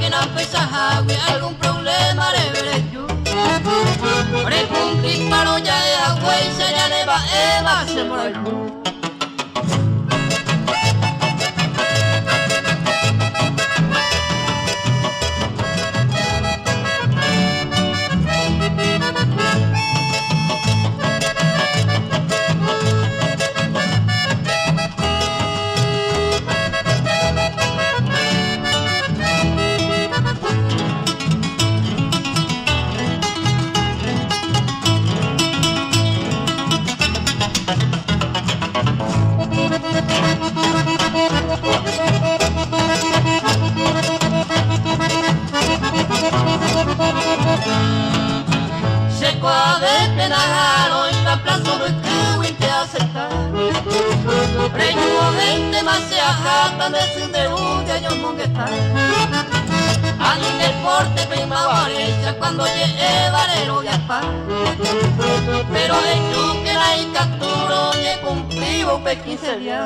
que no pesa algún problema le veré yo. Ore cumplir paro ya es agua y se ya le va Eva se por el mundo. Cuando llegue varero ya está, pero en yo que la y capturo y cumplido pe 15 días.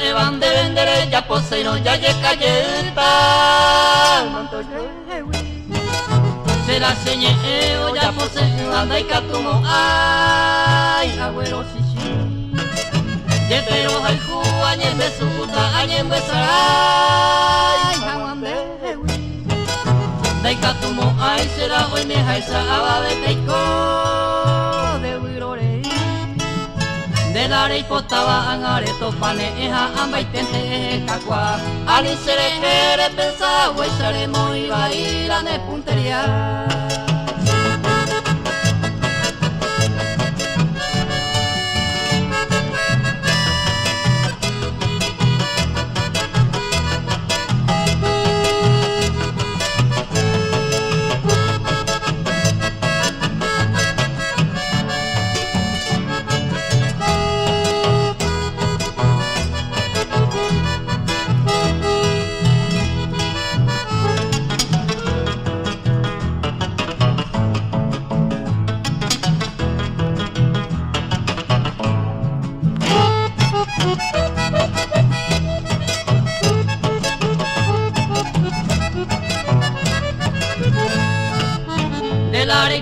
Evan de vender ya poseiro ya llega yeta se la señeo ya poseo anda y catumo ay agüero sishi ye pero hay ju añembe su puta añembe saray aguande dai catumo ay será hoy me jaisa aba de keiko de wirore de la potaba angare topane eja ambaitente kakwa ani sere kere pensa we sare moi baila ne puntería.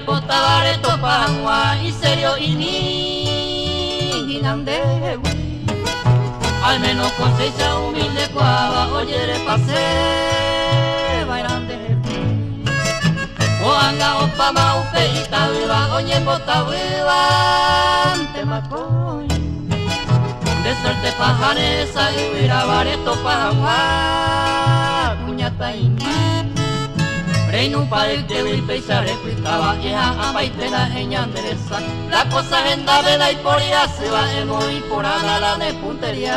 Potavare topangwa y serio y ni nande al menos cosecha humilde cuava oye le pasé bailante o anga o pama upe y tabiba oye bota viva ante macoy de suerte pajanesa y huira vare topangwa cuñata y Reino padre que vil pesar explicaba hija apaitena endereza la cosa en vela y por ella se va en muy por la de puntería.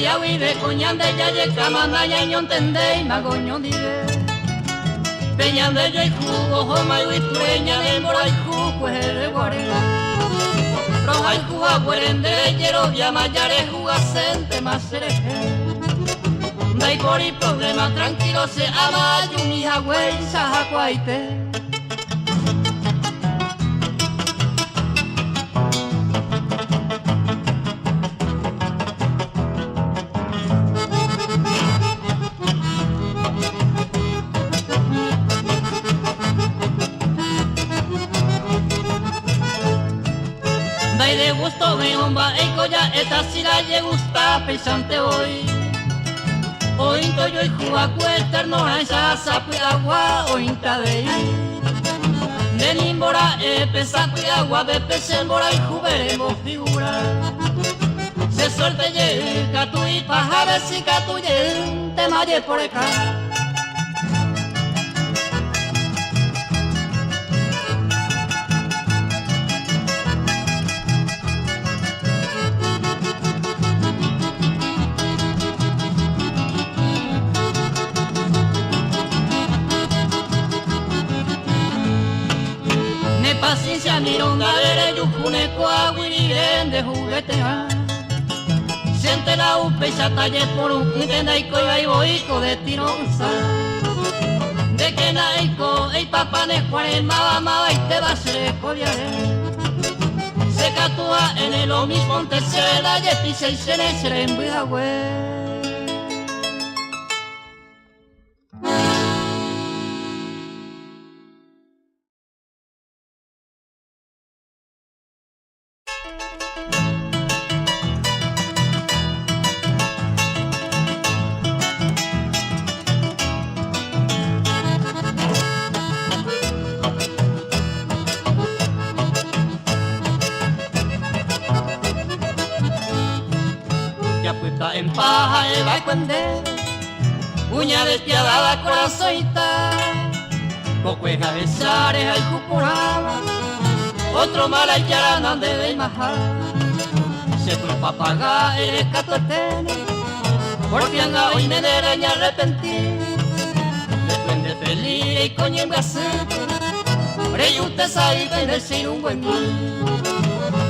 Ya vive coñande ya llega manda ya no entendéis magoño dive peñande yo y jugo joma y tueña de mora y jugo pues el guare roja y jugo aguerende yero ya mayare jugacente más sereje dai por y problema tranquilo se ama yo mi jagüey sajacuaite. De gusto me homba eco ya esta si la le gusta pesante hoy Ointo yo y juacueter no hay sasapi agua ointa de de nimbora pesapi agua de pesembora y juberemos figura. Se suerte ye catu y pajares y catuye te maye por acá. Paciencia mironda de yujune coahuiriren de juguetea. Siente la upe y talle por un intendaico y baiboico de tironza. De que naico y papanes cuarema mama y te va a ser coliare. Se catúa en el mismo te se da y se se en Bidagüe. En paja el baicuende, uña despiadada corazonita, cocueja de sares al cupuraba, otro mala y yarana de majar. Se fue papaga el escatotene, porque anga hoy me deraña arrepentir. Después de feliz y coño en gasete, pre usted sabe decir un buen mí.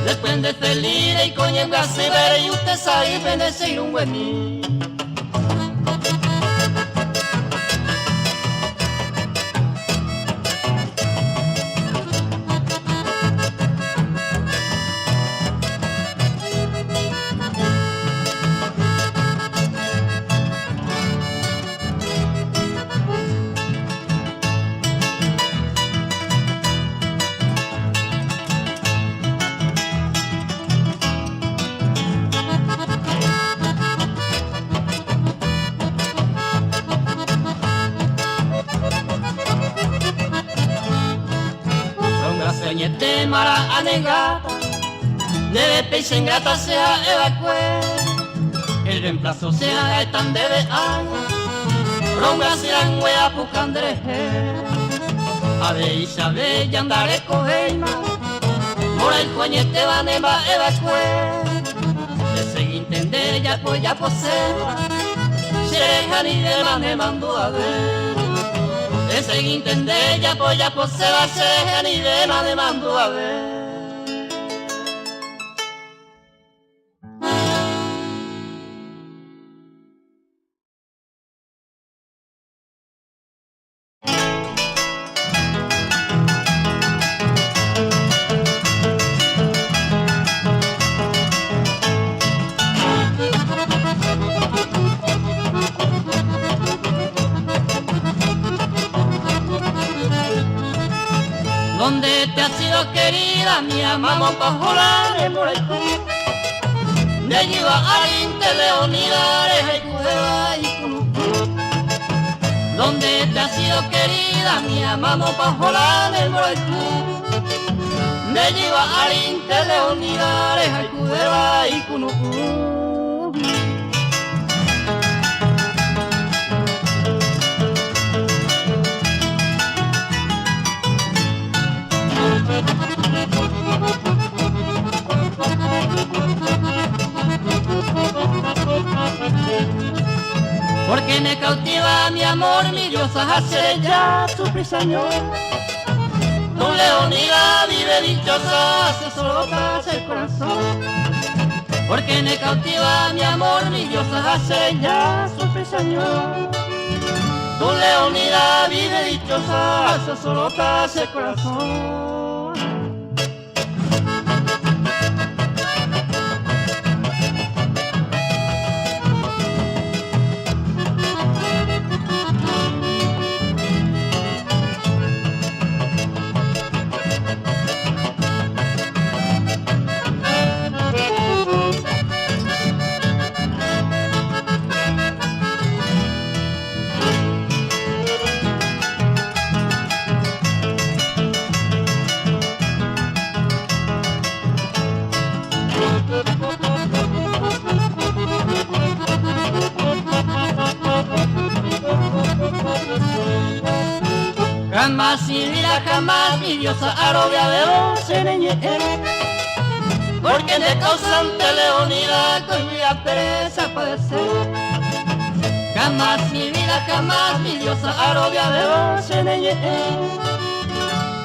Después de feliz y coño en gasete, y usted sabe decir un buen mí. Soñete mara anegata, debe peixe ingrata sea evacue, el reemplazo sea tan debe año, ronga serán wea pucandreje, ave y sabe y andare cogeima, mora el coñete va neva evacue, de seguir entender ya posee, se deja ni de mane mando a ver. Ese intendé ya se va a ser ni de más de mando a ver. Donde te has sido querida, mi amamos bajo la remoleta. De allí va a Inte Leonidares, el Cudeva y Cunucú. Donde te has sido querida, mi amamos bajo la remoleta. De allí va a Inte Leonidares, el Cudeva y Cunucú. Porque me cautiva mi amor, mi diosa hace ya su prisionero. Tu Leonida vive dichosa, se solo pasa el corazón. Porque me cautiva mi amor, mi diosa hace ya su prisionero. Tu Leonida vive dichosa, se solo pasa el corazón. Jamás mi vida, jamás mi diosa arobia de once neñe, porque de causante leonida con mi pereza padecer. Jamás mi vida, jamás mi diosa arobia de once neñe,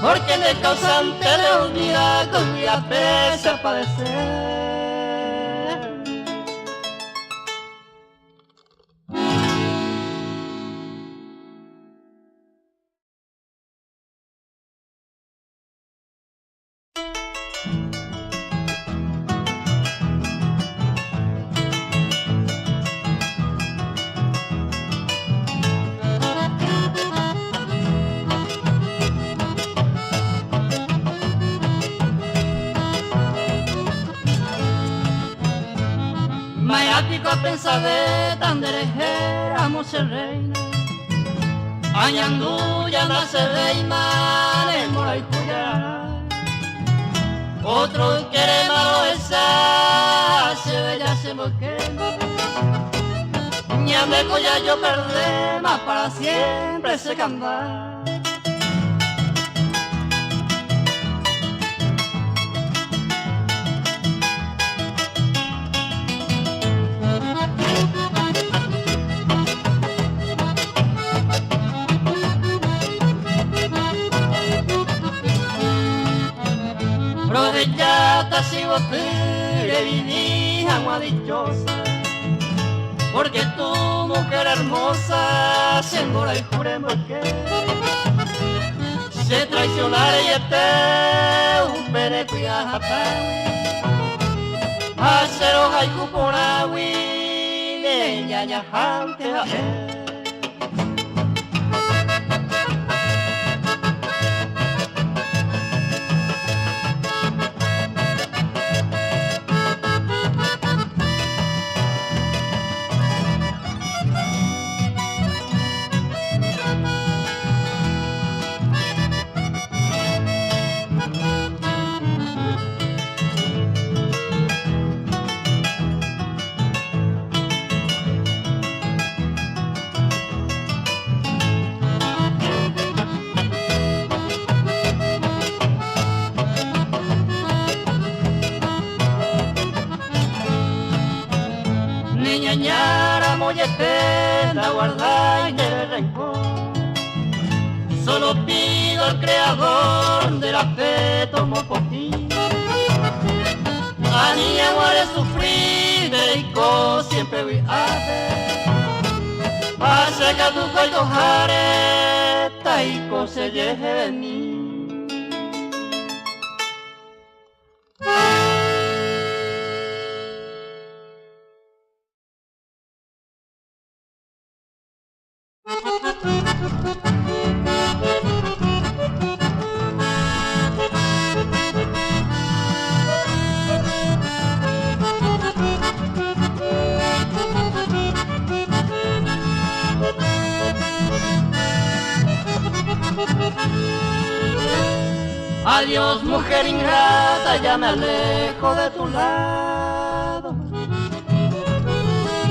porque de causante leonida con mi pereza padecer. Mayático a pensar de tanderejera, mose reina, añandú ya nace reina, en mora y cuyara. Otro quiere malo esa, se bella se moquema. Ñame coya yo perdé, más para siempre se camba. Provechata si vos te vivís agua dichosa, porque tu mujer hermosa se engora y juremos que se traicionara y este un pere cuidaja hacer hoja y cuporawi de ñaña jante a él. Ñañara molletera guarda y de rencor, solo pido al creador del afecto mopoquín. A niña guare sufrir de ico siempre voy a ver, hace que tu cuello jareta ico se lleve de mí. Adiós mujer ingrata, ya me alejo de tu lado,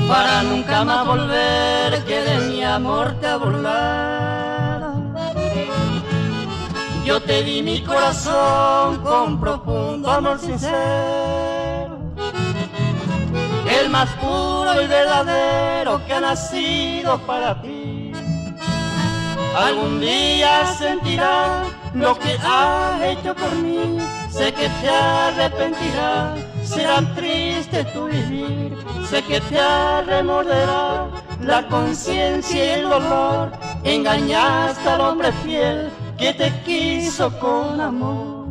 para nunca más volver, que de mi amor te ha burlado. Yo te di mi corazón con profundo amor sincero, el más puro y verdadero que ha nacido para ti. Algún día sentirás lo que has hecho por mí, sé que te arrepentirás, será triste tu vivir, sé que te remorderá la conciencia y el dolor, engañaste al hombre fiel que te quiso con amor.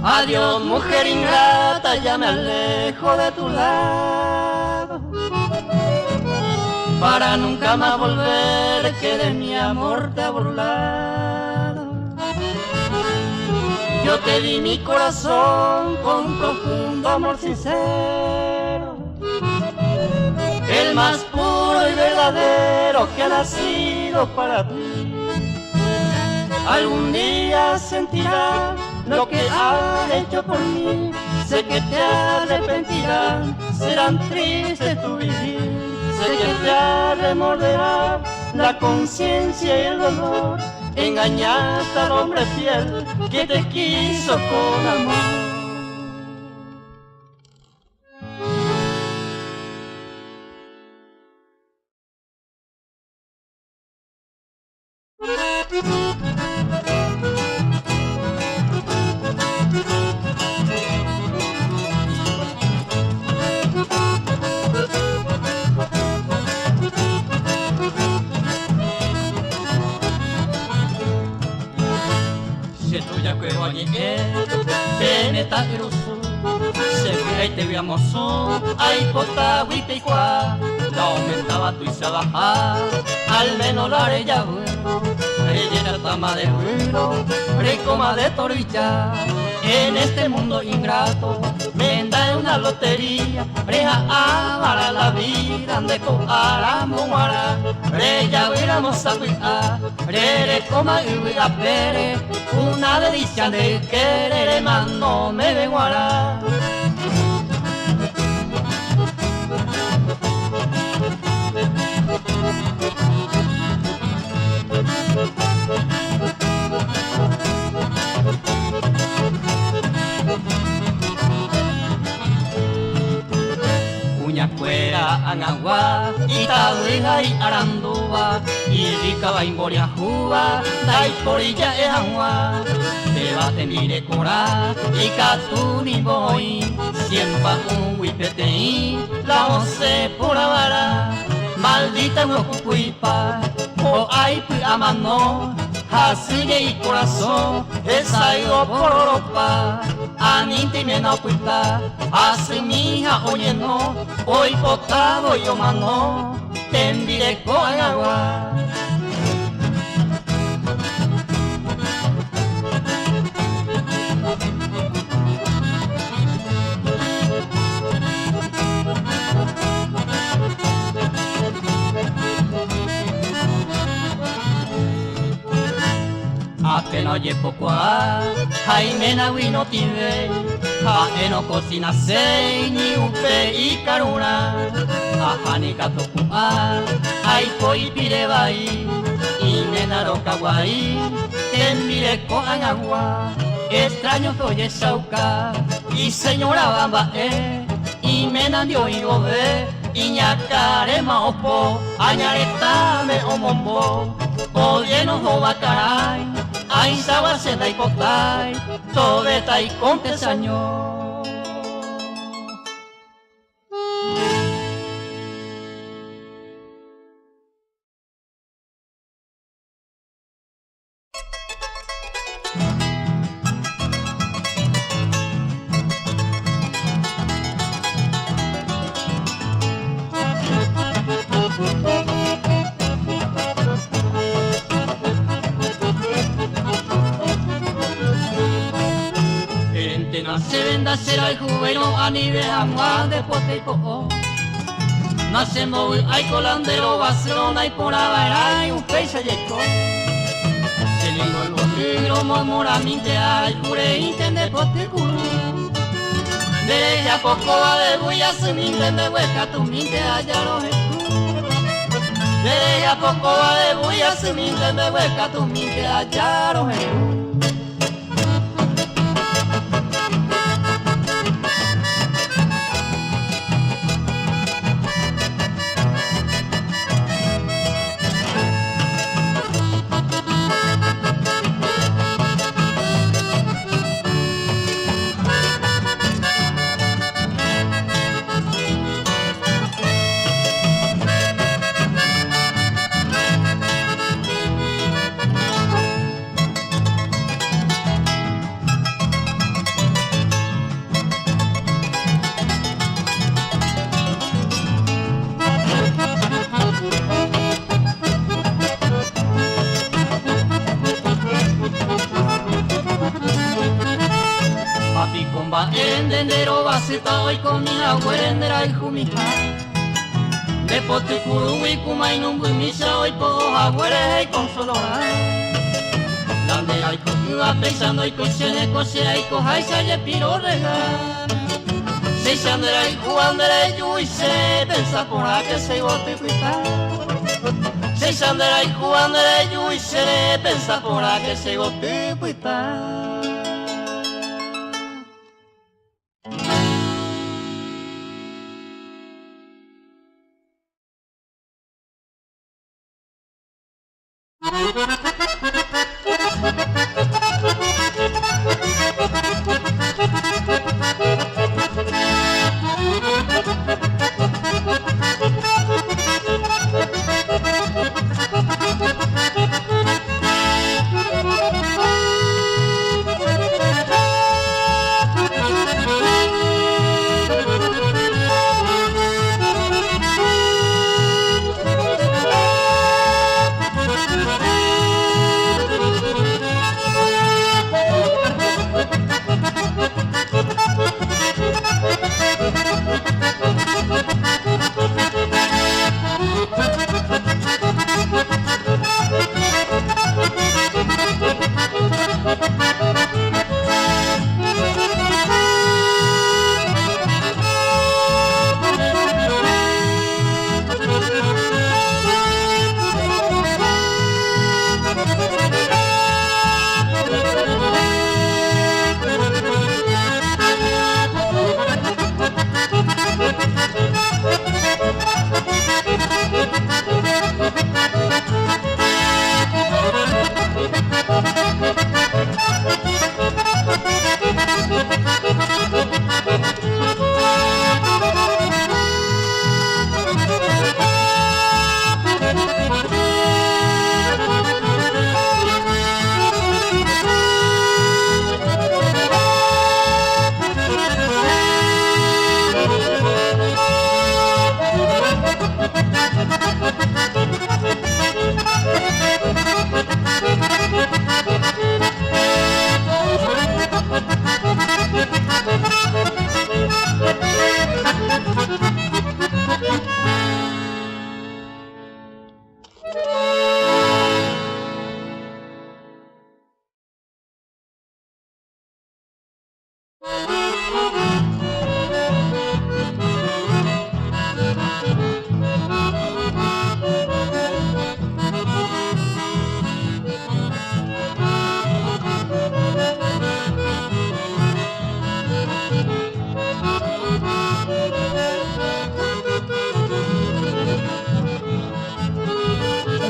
Adiós mujer ingrata, ya me alejo de tu lado, para nunca más volver, que de mi amor te ha burlado. Yo te di mi corazón con profundo amor sincero, el más puro y verdadero pero que ha nacido para ti. Algún día sentirás lo que has hecho por mí, sé que te arrepentirás, serán tristes tu vivir, sé que te remorderá la conciencia y el dolor, engañaste al hombre fiel que te quiso con amor. Beneta erusu, se te veamos ay pota huipeicua, la aumentaba tu baja, al menos la arella bueno, rellena tama de ruido, recoma de torilla, en este mundo ingrato, venda una lotería, reja para la vida, ande ko aramumara, reya huiramos a huica, rere coma huica pere, una delicia de querer, más no me vengo a Fuera Angagua, Itaúiga y Arandúa, y Ricaba y Boriajúa, Dai Porilla e Angua, te va te mire cora, y Catuni Boy, siempre un huipetei, la once pura vara, maldita huecuipa, o ay pu amano, hasigue y corazón, esa ido por Europa. Aninte me no cuita, hace mi hija oyendo, hoy potado yo mano, te envié con agua. Apenas oye poco a Jaime Nahuino Tibey, Jaeno cocina sei ni upe y caruna, Ajani gato kua, Aipo y pirebai, y menaro kawaii, tenmire con agua, extraño que oye sauka, y señora bamba y menandio y obe, y ñacare maopo, añaretame o mombo, oye no joba caray. Ay, sawa se da hipotai, todo está y contesaño. Se venda será el jubeno a nivel anual de pote y poco. Nacemos hay colandero, Barcelona y por Abairá y un pez se llegó. Se lindo el botiro, mormoramente al jure intende pote culo. Desde a poco va de bulla su minte me hueca tu minte allá los escudos. Desde a poco va de bulla su minte me hueca tu minte allá los escudos. Endendero baseta hoy con mi abuela endera y jumija. Depo tu kuruwi kumai nunggu misa oi po haguere con sonora. Lande aiko kua pensando aiko sene kose aiko haisa ye piro rega. Seisando era iku andere yu ise pensa por a que se gote pita. Seisando era iku andere yu ise pensa por a que se gote pita.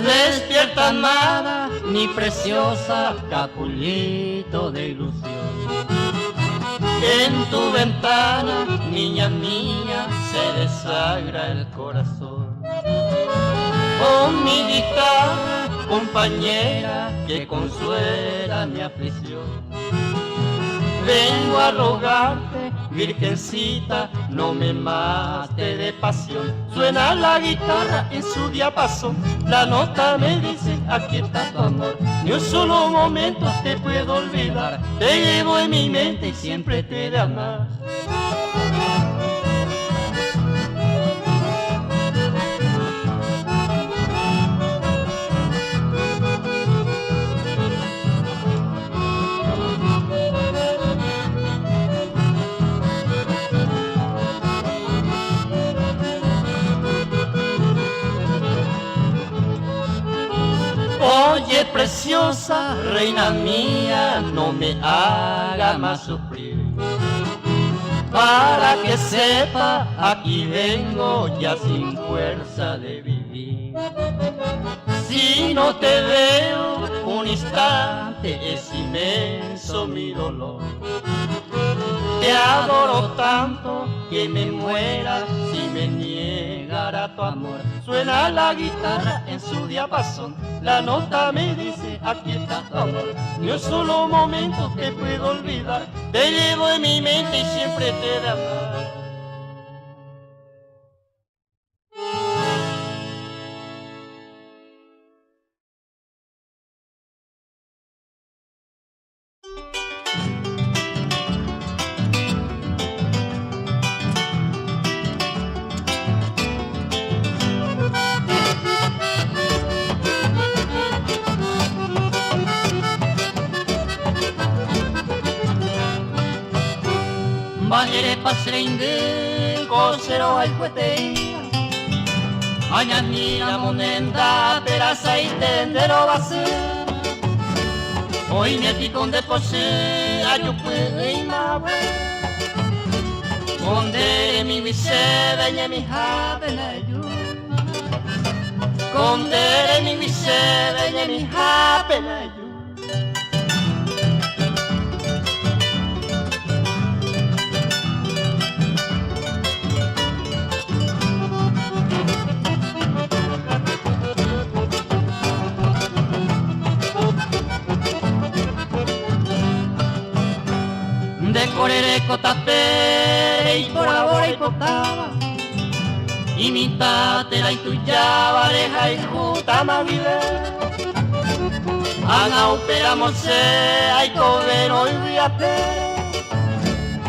Despierta amada, mi preciosa capullito de ilusión. En tu ventana, niña mía, se desagra el corazón. Oh, mi guitarra, compañera, que consuela mi aflicción. Vengo a rogarte, virgencita, no me mate de pasión. Suena la guitarra en su diapasón, la nota me dice, aquí está tu amor. Ni un solo momento te puedo olvidar, te llevo en mi mente y siempre te he de amar. Oye, preciosa reina mía, no me haga más sufrir. Para que sepa, aquí vengo ya sin fuerza de vivir. Si no te veo un instante, es inmenso mi dolor. Te adoro tanto que me muera si me negara tu amor. Suena la guitarra en su diapasón, la nota me dice, aquí está tu amor. Ni un solo momento te puedo olvidar, te llevo en mi mente y siempre te he de amar. tere pasreinge Kosero haikuetei Añanira monenda Pera zaiten dero bazu Oinetik onde posu Ayupu Imawe Onde mi bise Beñe mi habene yu Kondere mi bise Beñe mi habene yu Decorere cotapere y por ahora y potaba Imitate la tuya vareja y Jutama vive Ana operamos Ay cobero y viate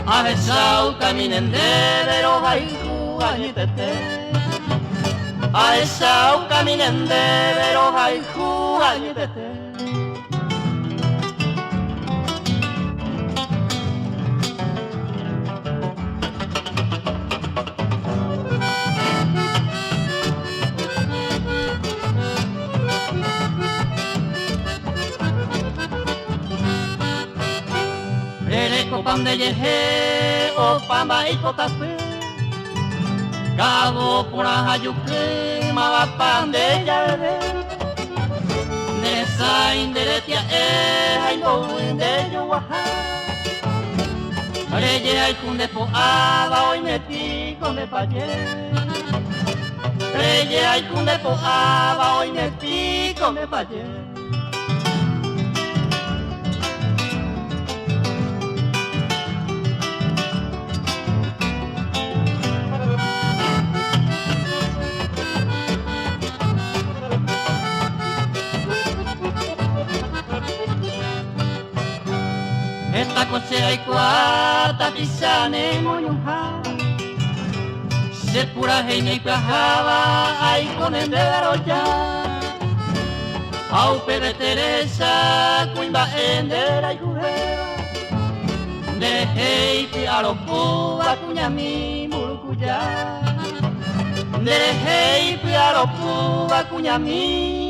Ahesau caminen de Pero haiku añetete A esa caminen de Pero haiku añetete Pan de yeje o pamba y potape Cabo por ajayuque Pan de yare Nesa inderetia Ay boin de yuaha Reye ay kunde po Aba hoy metí con de paye Reye ay kunde po Aba hoy metí con de paye Esta cochea y cuata pisane moñuja Se pura genia y plajaba Ay con el de ya Au pere Teresa Cuimba endera y judea Derejei piaro puba Cuñami murucuya Derejei piaro puba Cuñami